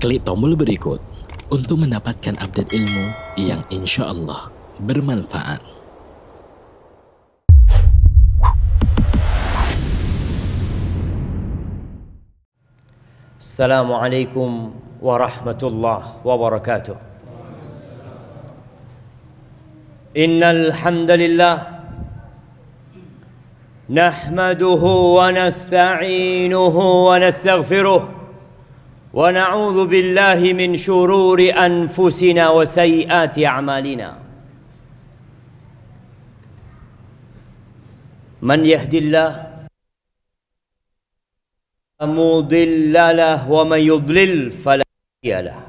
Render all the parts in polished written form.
Klik tombol berikut untuk mendapatkan update ilmu yang insya Allah bermanfaat. Assalamualaikum warahmatullahi wabarakatuh. Innal hamdalillah nahmaduhu wa nasta'inuhu wa nastaghfiruh wa na'udzu billahi min shururi anfusina wa sayyiati a'malina. Man yahdillahu مضل له ومن يضلل فلا هادي له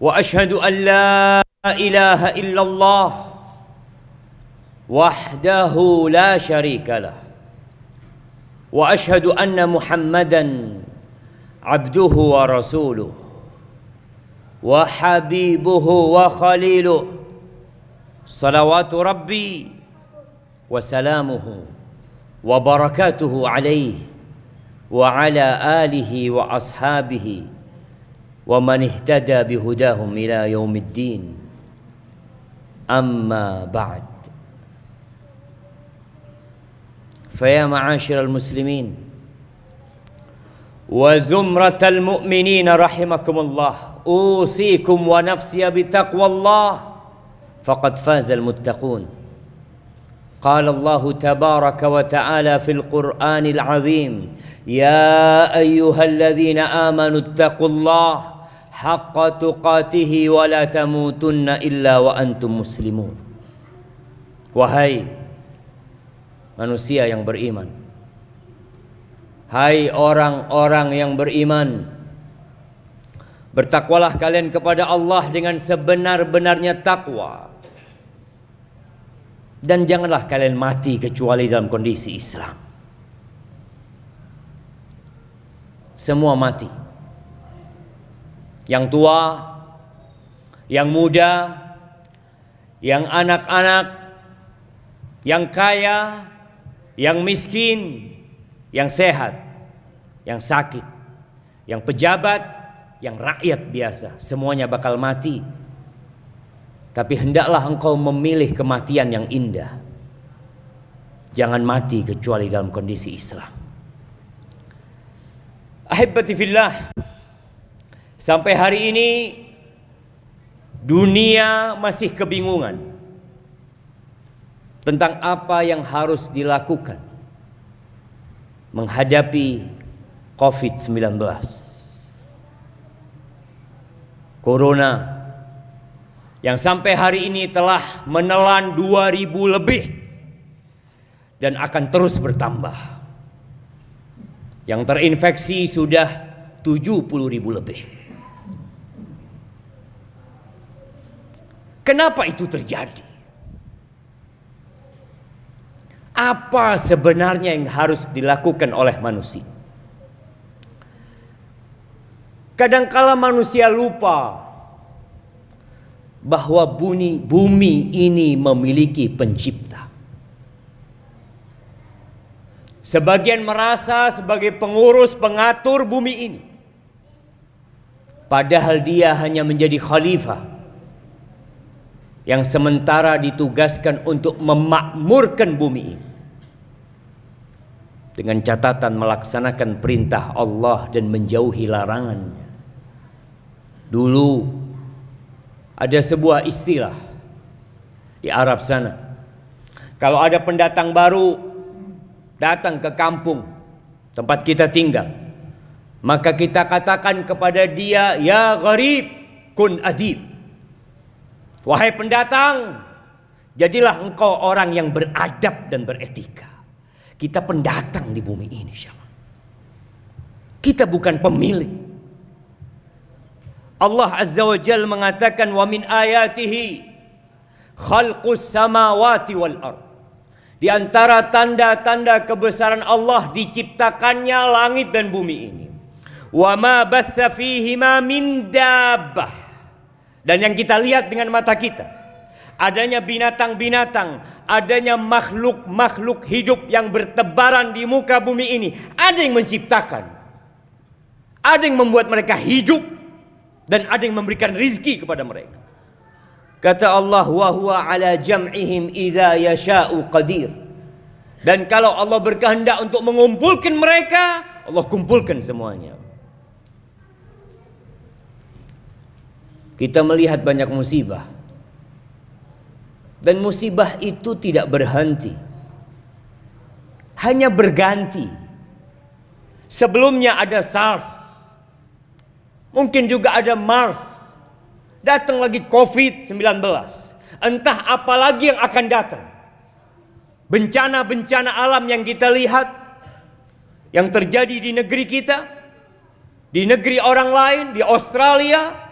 واشهد ان لا اله الا الله وحده لا شريك له واشهد ان محمدا عبده ورسوله وحبيبه وخليله صلوات ربي وسلامه وبركاته عليه وعلى آله وأصحابه ومن اهتدى بهداهم إلى يوم الدين. أما بعد، فيا معاشر المسلمين وزمرة المؤمنين رحمكم الله، أوصيكم ونفسي بتقوى الله فقد فاز المتقون. قال الله تبارك وتعالى في القرآن العظيم: يا أيها الذين آمنوا اتقوا الله حق تقاته ولا تموتن إلا وأنتم مسلمون. Wahai manusia yang beriman, hai orang-orang yang beriman, bertakwalah kalian kepada Allah dengan sebenar-benarnya takwa, dan janganlah kalian mati kecuali dalam kondisi Islam. Semua mati, yang tua, yang muda, yang anak-anak, yang kaya, yang miskin, yang sehat, yang sakit, yang pejabat, yang rakyat biasa, semuanya bakal mati. Tapi hendaklah engkau memilih kematian yang indah. Jangan mati kecuali dalam kondisi Islam. Ahibbati fillah, sampai hari ini dunia masih kebingungan tentang apa yang harus dilakukan menghadapi COVID-19. Corona yang sampai hari ini telah menelan 2.000 lebih dan akan terus bertambah. Yang terinfeksi sudah 70.000 lebih. Kenapa itu terjadi? Apa sebenarnya yang harus dilakukan oleh manusia? Kadangkala manusia lupa bahwa bumi ini memiliki pencipta. Sebagian merasa sebagai pengurus pengatur bumi ini, padahal dia hanya menjadi khalifah yang sementara ditugaskan untuk memakmurkan bumi ini dengan catatan melaksanakan perintah Allah dan menjauhi larangannya. Dulu ada sebuah istilah di Arab sana. Kalau ada pendatang baru datang ke kampung tempat kita tinggal, maka kita katakan kepada dia, ya gharib kun adib. Wahai pendatang, jadilah engkau orang yang beradab dan beretika. Kita pendatang di bumi ini, syama. Kita bukan pemilik. Allah Azza wa Jalla mengatakan, wa min ayatihi khalqus samawati wal ard. Di antara tanda-tanda kebesaran Allah diciptakannya langit dan bumi ini. Wa ma batha fihima min dabbah. Dan yang kita lihat dengan mata kita, adanya binatang-binatang, adanya makhluk-makhluk hidup yang bertebaran di muka bumi ini. Ada yang menciptakan, Ada yang membuat mereka hidup dan ada yang memberikan rizki kepada mereka. Kata Allah, wa huwa ala jam'ihim idza yasha'u qadir. Dan kalau Allah berkehendak untuk mengumpulkan mereka, Allah kumpulkan semuanya. Kita melihat banyak musibah. Dan musibah itu tidak berhenti. Hanya berganti. Sebelumnya ada SARS. Mungkin juga ada Mars. Datang lagi COVID-19. Entah apa lagi yang akan datang. Bencana-bencana alam yang kita lihat, yang terjadi di negeri kita, di negeri orang lain, di Australia,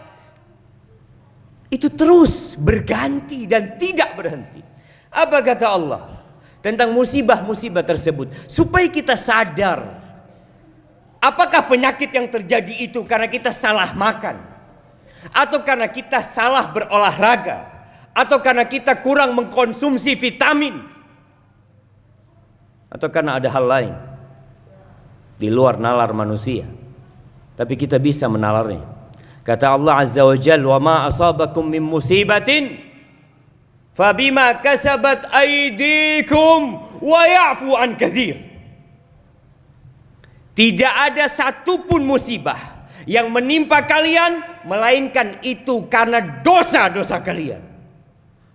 itu terus berganti dan tidak berhenti. Apa kata Allah tentang musibah-musibah tersebut? Supaya kita sadar, apakah penyakit yang terjadi itu karena kita salah makan, atau karena kita salah berolahraga, atau karena kita kurang mengkonsumsi vitamin, atau karena ada hal lain di luar nalar manusia, tapi kita bisa menalarnya. Kata Allah Azza wa Jalla, wa ma asabakum min musibatin fabima kasabat aydikum wa ya'fu an katsir. Tidak ada satupun musibah yang menimpa kalian melainkan itu karena dosa-dosa kalian,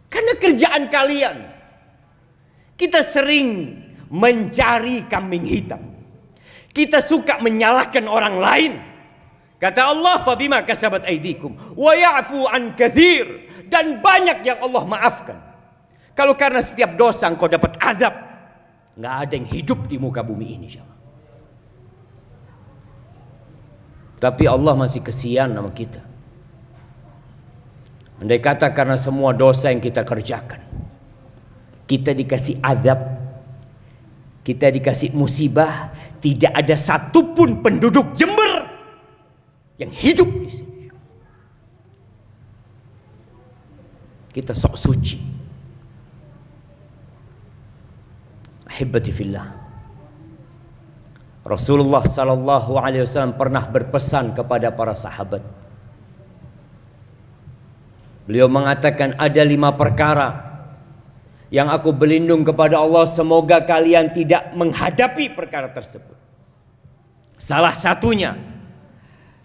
karena kerjaan kalian. Kita sering mencari kambing hitam. Kita suka menyalahkan orang lain. Kata Allah, fabima kasabat aydikum wa ya'fu an katsir, dan banyak yang Allah maafkan. Kalau karena setiap dosa engkau dapat azab, enggak ada yang hidup di muka bumi ini, jemaah. Tapi Allah masih kesian sama kita. Andai kata karena semua dosa yang kita kerjakan, kita dikasih azab, kita dikasih musibah, tidak ada satupun penduduk Jember yang hidup di sini. Kita sok suci. Ahibati fillah. Rasulullah sallallahu alaihi wasallam pernah berpesan kepada para sahabat. Beliau mengatakan, ada 5 perkara yang aku berlindung kepada Allah semoga kalian tidak menghadapi perkara tersebut. Salah satunya,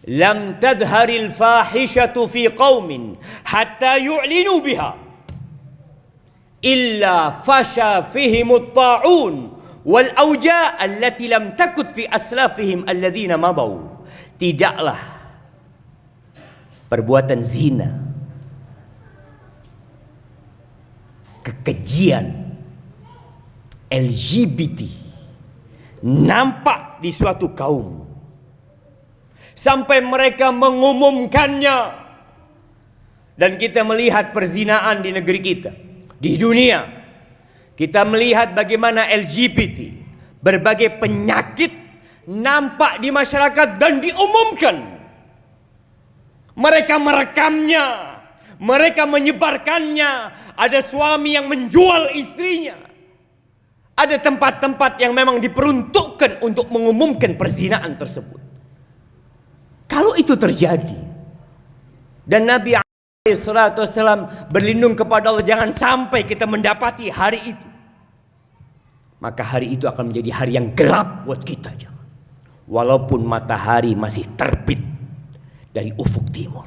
lam tadharil fahishatu fi qaumin hatta yu'linu biha illa fasha fihimut ta'un wal auja allati lam takut fi aslafihim alladhina madaw. Tidaklah perbuatan zina, kekejian, LGBT nampak di suatu kaum sampai mereka mengumumkannya. Dan kita melihat perzinaan di negeri kita, di dunia. Kita melihat bagaimana LGBT, berbagai penyakit nampak di masyarakat dan diumumkan. Mereka merekamnya, mereka menyebarkannya. Ada suami yang menjual istrinya. Ada tempat-tempat yang memang diperuntukkan untuk mengumumkan perzinaan tersebut. Kalau itu terjadi, dan Nabi SAW berlindung kepada Allah jangan sampai kita mendapati hari itu, maka hari itu akan menjadi hari yang gelap buat kita. Walaupun matahari masih terbit dari ufuk timur,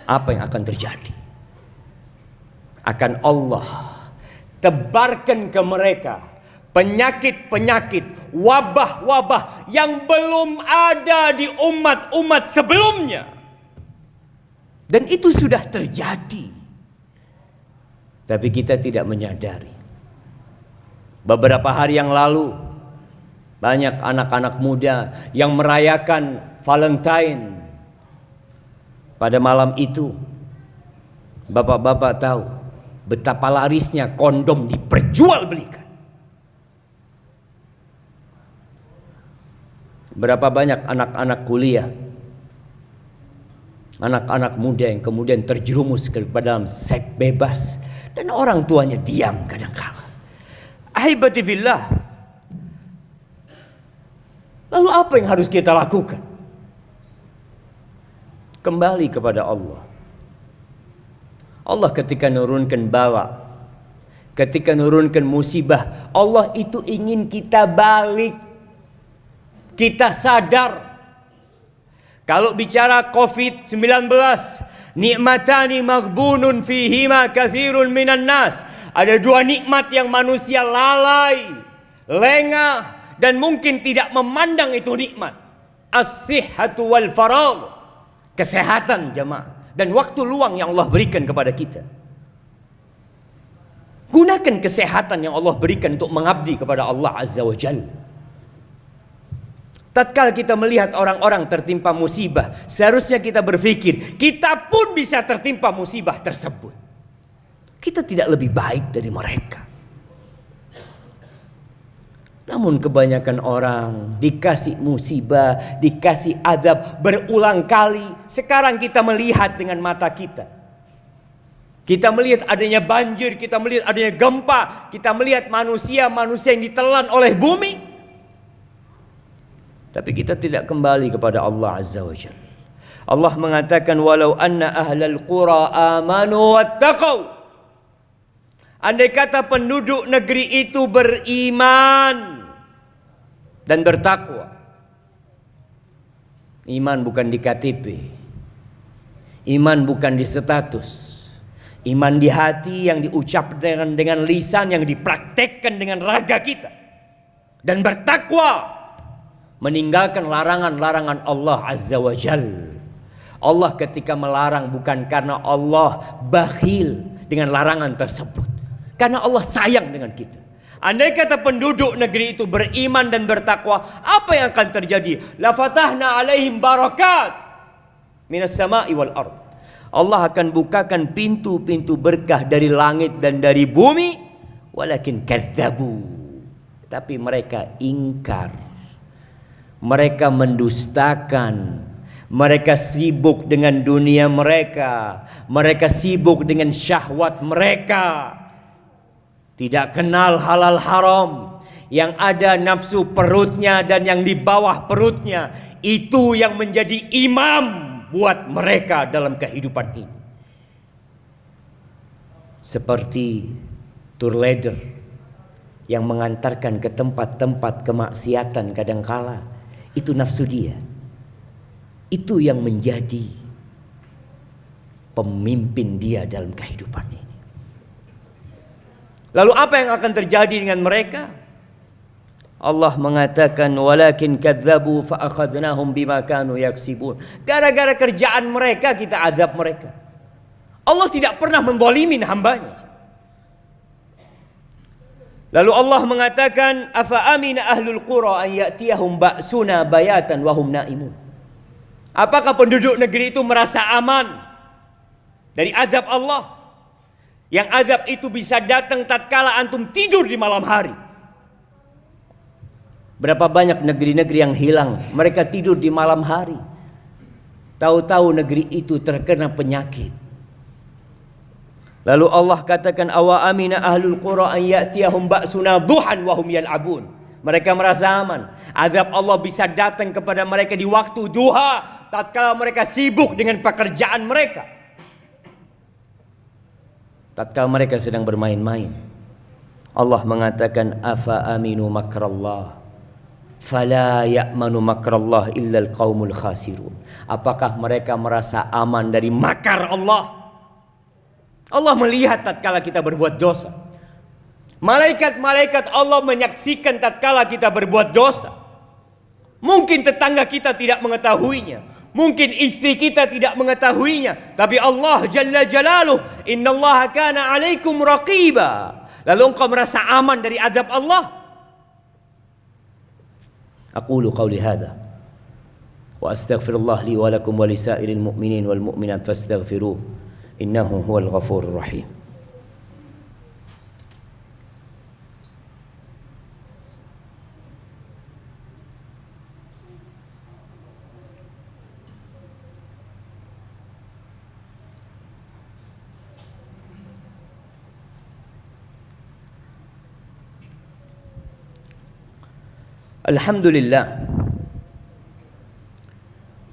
apa yang akan terjadi? Akan Allah tebarkan ke mereka penyakit-penyakit, wabah-wabah yang belum ada di umat-umat sebelumnya. Dan itu sudah terjadi. Tapi kita tidak menyadari. Beberapa hari yang lalu, banyak anak-anak muda yang merayakan Valentine. Pada malam itu, bapak-bapak tahu betapa larisnya kondom diperjualbelikan. Berapa banyak anak-anak kuliah, anak-anak muda yang kemudian terjerumus ke dalam seks bebas, dan orang tuanya diam kadang-kala. Ahibati fillah. Lalu apa yang harus kita lakukan? kembali kepada Allah. Allah ketika nurunkan bala, ketika nurunkan musibah, Allah itu ingin kita balik. Kita sadar. Kalau bicara COVID-19, nikmatani maghbunun fihima katsirun minan nas. Ada dua nikmat yang manusia lalai, lengah, dan mungkin tidak memandang itu nikmat. As-sihhatu wal faragh. Kesehatan jemaah. Dan waktu luang yang Allah berikan kepada kita. Gunakan kesehatan yang Allah berikan untuk mengabdi kepada Allah Azza wa Jalla. Tatkala kita melihat orang-orang tertimpa musibah, seharusnya kita berpikir, kita pun bisa tertimpa musibah tersebut. Kita tidak lebih baik dari mereka. Namun kebanyakan orang dikasih musibah, dikasih azab berulang kali. Sekarang kita melihat dengan mata kita. Kita melihat adanya banjir, kita melihat adanya gempa, kita melihat manusia-manusia yang ditelan oleh bumi. Tapi kita tidak kembali kepada Allah Azza wa Jalla. Allah mengatakan walau anna ahlal qura amanu wattaqau. Andai kata penduduk negeri itu beriman dan bertakwa. Iman bukan di KTP. Iman bukan di status. Iman di hati yang diucapkan dengan lisan, yang dipraktekkan dengan raga kita. Dan bertakwa, meninggalkan larangan-larangan Allah Azza wa Jal. Allah ketika melarang bukan karena Allah bakhil dengan larangan tersebut, karena Allah sayang dengan kita. Andai kata penduduk negeri itu beriman dan bertakwa, apa yang akan terjadi? La fatahna alaihim barakat minas sama'i wal ard. Allah akan bukakan pintu-pintu berkah dari langit dan dari bumi. Walakin kadzabu, tapi mereka ingkar. Mereka mendustakan. Mereka sibuk dengan dunia mereka. Mereka sibuk dengan syahwat mereka. Tidak kenal halal haram. Yang ada nafsu perutnya dan yang di bawah perutnya. Itu yang menjadi imam buat mereka dalam kehidupan ini. Seperti tour leader yang mengantarkan ke tempat-tempat kemaksiatan kadangkala. Itu nafsu dia. Itu yang menjadi pemimpin dia dalam kehidupan ini. Lalu apa yang akan terjadi dengan mereka? Allah mengatakan walakin kadzabu fa akhadnahum bima kanu yaksibun. Gara-gara kerjaan mereka kita azab mereka. Allah tidak pernah menzalimin hambanya. Lalu Allah mengatakan afa amina ahlul qura an ya'tiyahum ba'suna bayatan wa hum naimun. Apakah penduduk negeri itu merasa aman dari azab Allah? Yang azab itu bisa datang tatkala antum tidur di malam hari. Berapa banyak negeri-negeri yang hilang, mereka tidur di malam hari. Tahu-tahu negeri itu terkena penyakit. Lalu Allah katakan awa amina ahlul qura an ya'tiyahum ba'suna duhan wa hum yal'abun. Mereka merasa aman. Azab Allah bisa datang kepada mereka di waktu duha, tatkala mereka sibuk dengan pekerjaan mereka. Tatkala mereka sedang bermain-main. Allah mengatakan afa aminu makrallah fala ya'manu makrallah illa alqaumul khasirun. Apakah mereka merasa aman dari makar Allah? Allah melihat tatkala kita berbuat dosa. Malaikat-malaikat Allah menyaksikan tatkala kita berbuat dosa. Mungkin tetangga kita tidak mengetahuinya, mungkin istri kita tidak mengetahuinya, tapi Allah Jalla Jalaluh, innallaha kana 'alaikum raqiba. Lalu engkau merasa aman dari azab Allah? Aqulu qawli hadha wa astaghfirullah li wa lakum wa lisairil mu'minin wal mu'minat fastaghfiruh innahu huwal ghafurur rahim. Alhamdulillah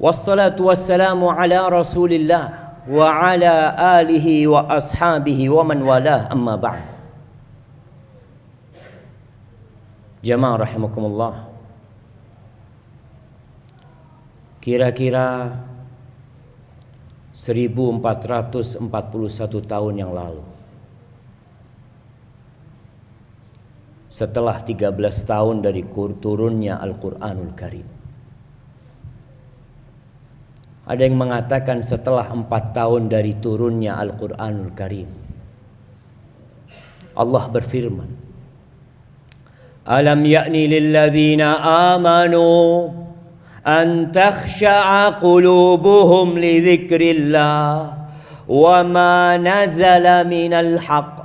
Wassalatu wassalamu ala Rasulillah wa ala alihi wa ashabihi wa man walah, amma ba'd. Jamaah rahimakumullah. Kira-kira 1441 tahun yang lalu, setelah 13 tahun dari turunnya Al-Quranul Karim, ada yang mengatakan setelah 4 tahun dari turunnya Al-Quranul Karim, Allah berfirman, Alam ya'ni lilladzina amanu an takhsha'a qulubuhum li dzikrillah wa ma nazala minal haqq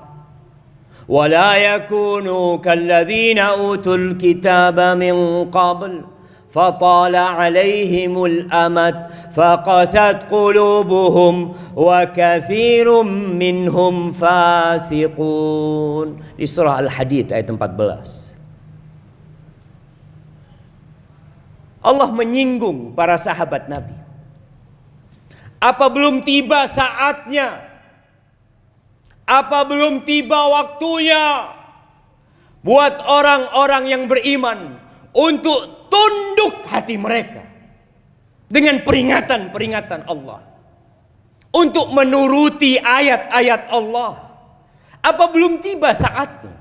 wa la yakunu kalladzina utul kitaba min qabl فطال عليهم الأمد فقست قلوبهم وكثير منهم فاسقون. Di surah Al-Hadid ayat 14. Allah menyinggung para sahabat Nabi. Apa belum tiba saatnya? Apa belum tiba waktunya buat orang-orang yang beriman untuk tunduk hati mereka dengan peringatan-peringatan Allah, untuk menuruti ayat-ayat Allah? Apa belum tiba saatnya?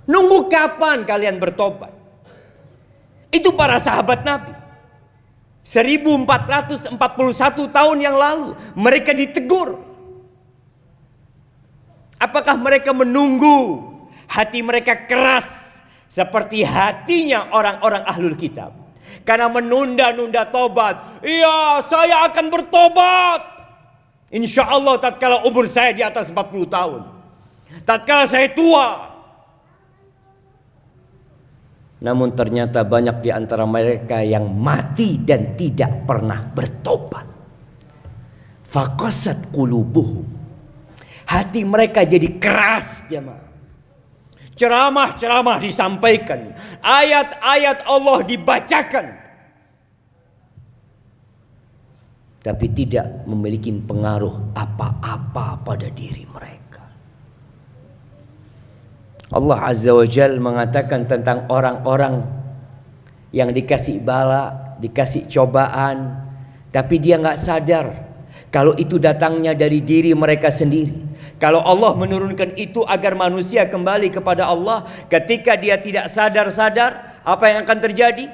Nunggu kapan kalian bertobat? Itu para sahabat Nabi 1441 tahun yang lalu mereka ditegur. Apakah mereka menunggu hati mereka keras seperti hatinya orang-orang ahlul kitab, karena menunda-nunda tobat? Iya, saya akan bertobat, insya Allah tatkala umur saya di atas 40 tahun, tatkala saya tua. Namun ternyata banyak di antara mereka yang mati dan tidak pernah bertobat. Faqasat qulubuhum, hati mereka jadi keras, jemaah. Ceramah-ceramah disampaikan, ayat-ayat Allah dibacakan, tapi tidak memiliki pengaruh apa-apa pada diri mereka. Allah Azza wa Jalla mengatakan tentang orang-orang yang dikasih bala, dikasih cobaan, tapi dia nggak sadar kalau itu datangnya dari diri mereka sendiri. Kalau Allah menurunkan itu agar manusia kembali kepada Allah, ketika dia tidak sadar-sadar, apa yang akan terjadi?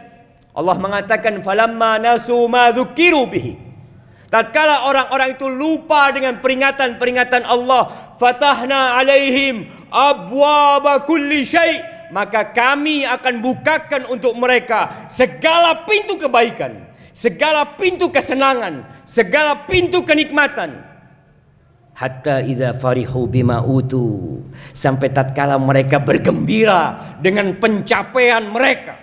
Allah mengatakan, falamma nasu ma dzukiru bihi. Tatkala orang-orang itu lupa dengan peringatan-peringatan Allah, fatahna alaihim abwaba kulli syai', maka kami akan bukakan untuk mereka segala pintu kebaikan, segala pintu kesenangan, segala pintu kenikmatan. Hatta idza farihu bima utu, sampai tatkala mereka bergembira dengan pencapaian mereka,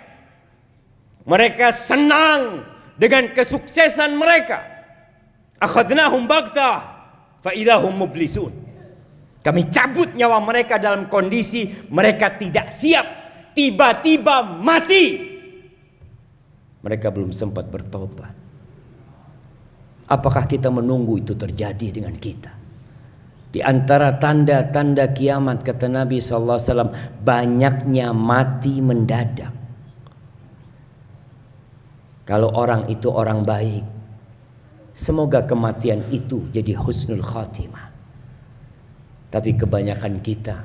mereka senang dengan kesuksesan mereka, akhadnahum baghtah fa idahum mublisun, kami cabut nyawa mereka dalam kondisi mereka tidak siap, tiba-tiba mati. Mereka belum sempat bertobat. Apakah kita menunggu itu terjadi dengan kita? Di antara tanda-tanda kiamat, kata Nabi SAW, banyaknya mati mendadak. Kalau orang itu orang baik, semoga kematian itu jadi husnul khatimah. Tapi kebanyakan kita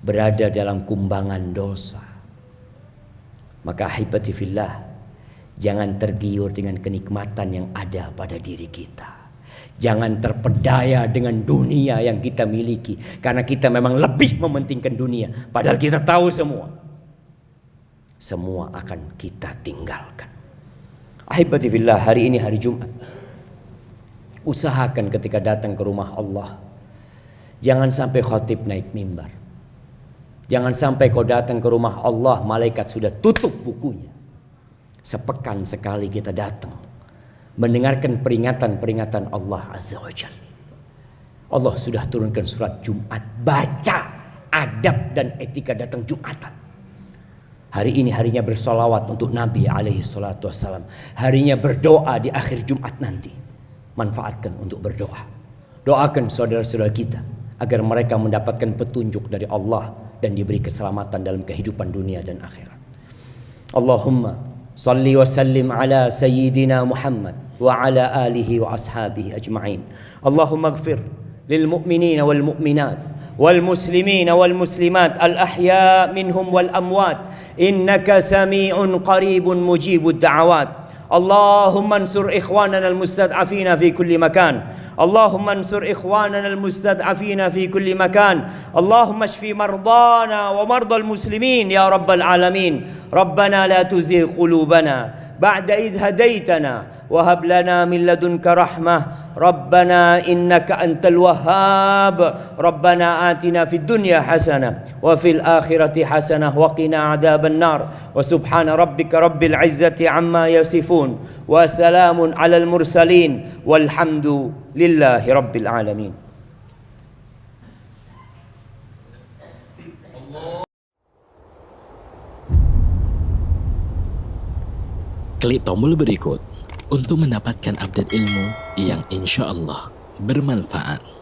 berada dalam kumbangan dosa. Maka ahibati fillah, jangan tergiur dengan kenikmatan yang ada pada diri kita. Jangan terpedaya dengan dunia yang kita miliki, karena kita memang lebih mementingkan dunia, padahal kita tahu semua akan kita tinggalkan. Ahibati fillah, hari ini hari Jumat, usahakan ketika datang ke rumah Allah, jangan sampai khatib naik mimbar. Jangan sampai kau datang ke rumah Allah, malaikat sudah tutup bukunya. Sepekan sekali kita datang, mendengarkan peringatan-peringatan Allah Azza wa Jalla. Allah sudah turunkan surat Jumat, baca adab dan etika datang Jumatan. Hari ini harinya bersolawat untuk Nabi alaihi salatu wassalam. Harinya berdoa di akhir Jumat nanti. Manfaatkan untuk berdoa. Doakan saudara-saudara kita agar mereka mendapatkan petunjuk dari Allah dan diberi keselamatan dalam kehidupan dunia dan akhirat. Allahumma salli wa sallim ala sayyidina Muhammad wa ala alihi wa ashabihi ajma'in. Allahumma ighfir lil mu'minina wal mu'minat wal muslimina wal muslimat al ahya minhum wal amwat innaka sami'un qaribun mujibud da'awat. Allahumma ansur ikhwanana al mustad'afina fi kulli makan. اللهم انصر إخواننا المستضعفين في كل مكان. اللهم اشف مرضانا ومرضى المسلمين يا رب العالمين. ربنا لا تزغ قلوبنا بعد إذ هديتنا وهب لنا من لدنك رحمة. ربنا إنك أنت الوهاب. ربنا آتنا في الدنيا حسنة وفي الآخرة حسنة وقنا عذاب النار. وسبحان ربك رب العزة عما يصفون وسلام على المرسلين والحمد لله رب العالمين. Klik tombol berikut untuk mendapatkan update ilmu yang insya Allah bermanfaat.